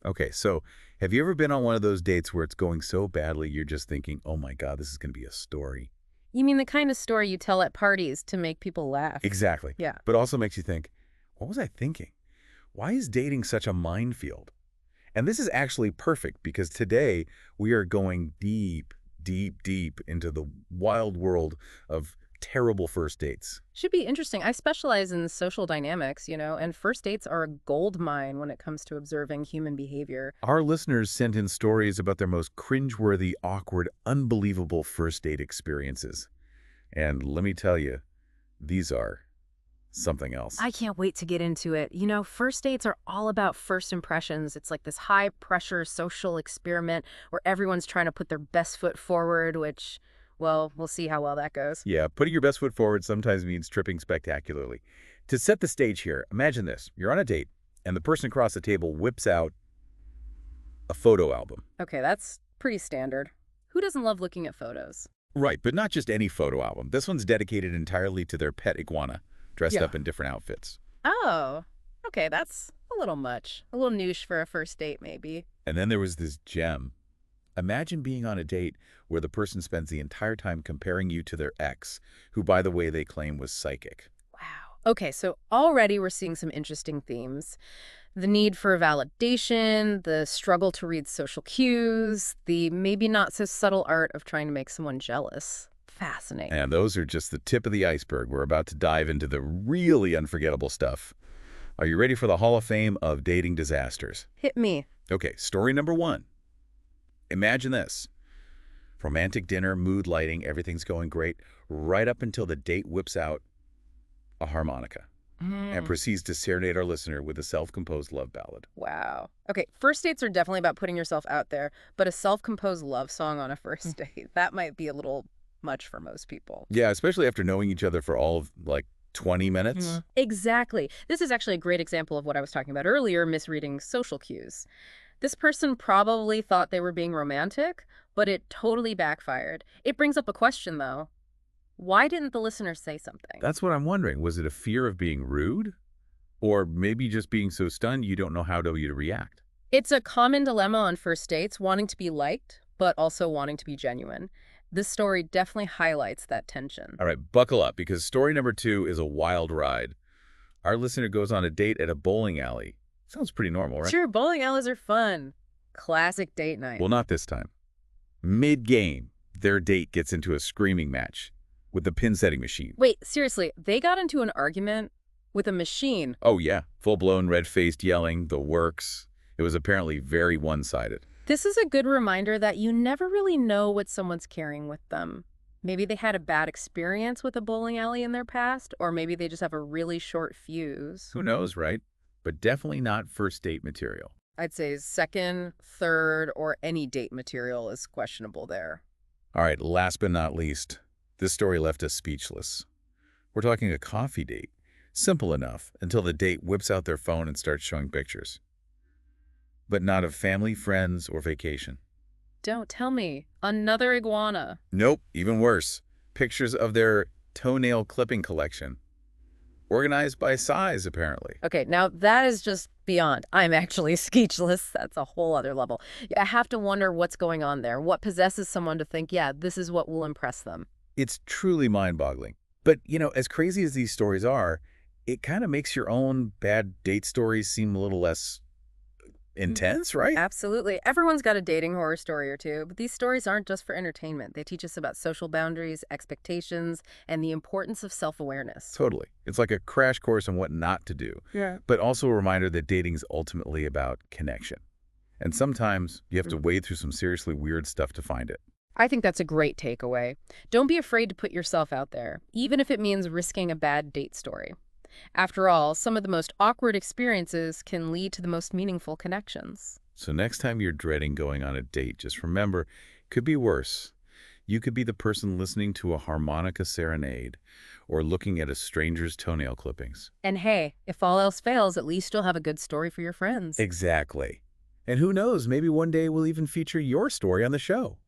Okay, so have you ever been on one of those dates where it's going so badly you're just thinking, oh my God, this is going to be a story? You mean the kind of story you tell at parties to make people laugh? Exactly. Yeah. But also makes you think, what was I thinking? Why is dating such a minefield? And this is actually perfect because today we are going deep, deep, deep into the wild world of terrible first dates. Should be interesting. I specialize in social dynamics, and first dates are a gold mine when it comes to observing human behavior. Our listeners sent in stories about their most cringeworthy, awkward, unbelievable first date experiences. And let me tell you, these are something else. I can't wait to get into it. First dates are all about first impressions. It's like this high pressure social experiment where everyone's trying to put their best foot forward, which, well, we'll see how well that goes. Yeah, putting your best foot forward sometimes means tripping spectacularly. To set the stage here, imagine this. You're on a date, and the person across the table whips out a photo album. Okay, that's pretty standard. Who doesn't love looking at photos? Right, but not just any photo album. This one's dedicated entirely to their pet iguana, dressed Yeah. up in different outfits. Oh, okay, that's a little much. A little niche for a first date, maybe. And then there was this gem. Imagine being on a date where the person spends the entire time comparing you to their ex, who, by the way, they claim was psychic. Wow. Okay, so already we're seeing some interesting themes. The need for validation, the struggle to read social cues, the maybe not so subtle art of trying to make someone jealous. Fascinating. And those are just the tip of the iceberg. We're about to dive into the really unforgettable stuff. Are you ready for the Hall of Fame of dating disasters? Hit me. Okay, story number one. Imagine this. Romantic dinner, mood lighting, everything's going great, right up until the date whips out a harmonica and proceeds to serenade our listener with a self-composed love ballad. Wow. Okay, first dates are definitely about putting yourself out there, but a self-composed love song on a first date, that might be a little much for most people. Yeah, especially after knowing each other for all of, like, 20 minutes. Exactly. This is actually a great example of what I was talking about earlier, misreading social cues. This person probably thought they were being romantic, but it totally backfired. It brings up a question, though. Why didn't the listener say something? That's what I'm wondering. Was it a fear of being rude? Or maybe just being so stunned you don't know how to react? It's a common dilemma on first dates, wanting to be liked, but also wanting to be genuine. This story definitely highlights that tension. All right, buckle up, because story number two is a wild ride. Our listener goes on a date at a bowling alley. Sounds pretty normal, right? Sure, bowling alleys are fun. Classic date night. Well, not this time. Mid-game, their date gets into a screaming match with the pin-setting machine. Wait, seriously, they got into an argument with a machine? Oh, yeah. Full-blown, red-faced yelling, the works. It was apparently very one-sided. This is a good reminder that you never really know what someone's carrying with them. Maybe they had a bad experience with a bowling alley in their past, or maybe they just have a really short fuse. Who knows, right? But definitely not first date material. I'd say second, third, or any date material is questionable there. All right, last but not least, this story left us speechless. We're talking a coffee date. Simple enough until the date whips out their phone and starts showing pictures. But not of family, friends, or vacation. Don't tell me. Another iguana. Nope, even worse. Pictures of their toenail clipping collection. Organized by size, apparently. Okay, now that is just beyond. I'm actually speechless. That's a whole other level. I have to wonder what's going on there. What possesses someone to think, yeah, this is what will impress them? It's truly mind-boggling. But, as crazy as these stories are, it kind of makes your own bad date stories seem a little less intense, right? Absolutely. Everyone's got a dating horror story or two, but these stories aren't just for entertainment. They teach us about social boundaries, expectations, and the importance of self-awareness. Totally. It's like a crash course on what not to do. Yeah. But also a reminder that dating's ultimately about connection. And sometimes you have to wade through some seriously weird stuff to find it. I think that's a great takeaway. Don't be afraid to put yourself out there, even if it means risking a bad date story. After all, some of the most awkward experiences can lead to the most meaningful connections. So next time you're dreading going on a date, just remember, it could be worse. You could be the person listening to a harmonica serenade or looking at a stranger's toenail clippings. And hey, if all else fails, at least you'll have a good story for your friends. Exactly. And who knows, maybe one day we'll even feature your story on the show.